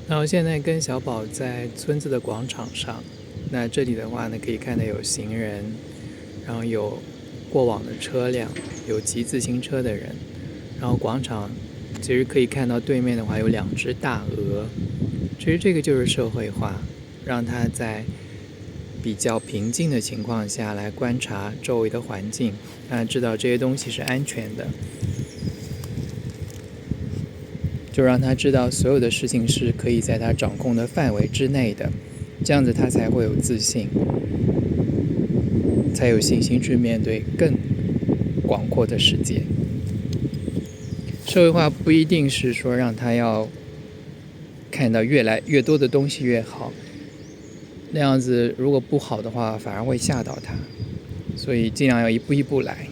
然后现在跟小宝在村子的广场上，那这里的话呢，可以看到有行人，然后有过往的车辆，有骑自行车的人，然后广场其实可以看到对面的话有2只大鹅，其实这个就是社会化，让他在比较平静的情况下来观察周围的环境，让他知道这些东西是安全的，就让他知道所有的事情是可以在他掌控的范围之内的，这样子他才会有自信，才有信心去面对更广阔的世界。社会化不一定是说让他要看到越来越多的东西越好，那样子如果不好的话反而会吓到他，所以尽量要一步一步来。